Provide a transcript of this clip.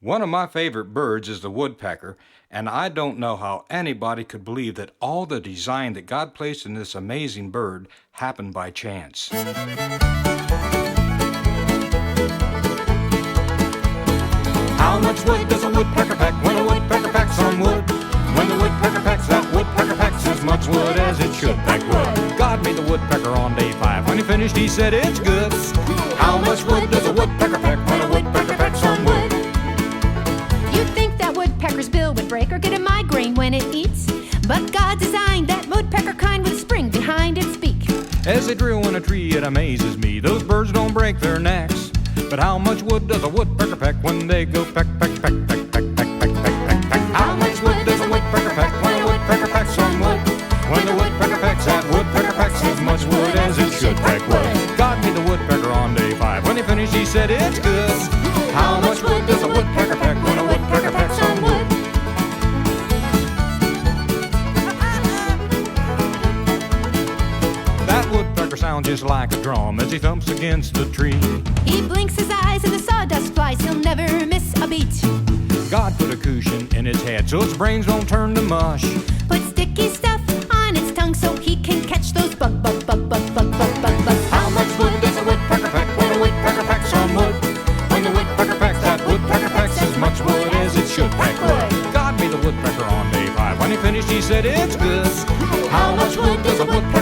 One of my favorite birds is the woodpecker, and I don't know how anybody could believe that all the design that God placed in this amazing bird happened by chance. How much wood does a woodpecker pack when a woodpecker packs some wood? When the woodpecker packs, that woodpecker packs as much wood as it should pack wood. God made the woodpecker on day 5. When he finished, he said it's good. How much wood does a woodpecker pack when a woodpecker packs some wood? You'd think that woodpecker's bill would break or get a migraine when it eats, but God designed that woodpecker kind with a spring behind its beak. As they drill in a tree, it amazes me. Those birds don't break their necks. But how much wood does a woodpecker pack when they go peck, peck, peck, peck, peck, peck, peck, peck, peck? How much wood does a woodpecker pack when a woodpecker packs some wood? When the woodpecker packs, that woodpecker packs as much wood as it should pack wood. God made the woodpecker on day 5. When he finished, he said it's good. How much wood does a woodpecker pack when a woodpecker packs some wood? That woodpecker sounds just like a drum as he thumps against the tree. He blinks his eyes and the sawdust flies, he'll never miss a beat. God put a cushion in its head so its brains don't turn to mush. Put sticky stuff on its tongue so he can catch those bugs. How much wood does a woodpecker pack when a woodpecker packs some wood? When the woodpecker packs, that woodpecker packs as much wood as it should pack wood. God made the woodpecker on day 5. When he finished, he said it's good. How much wood does a woodpecker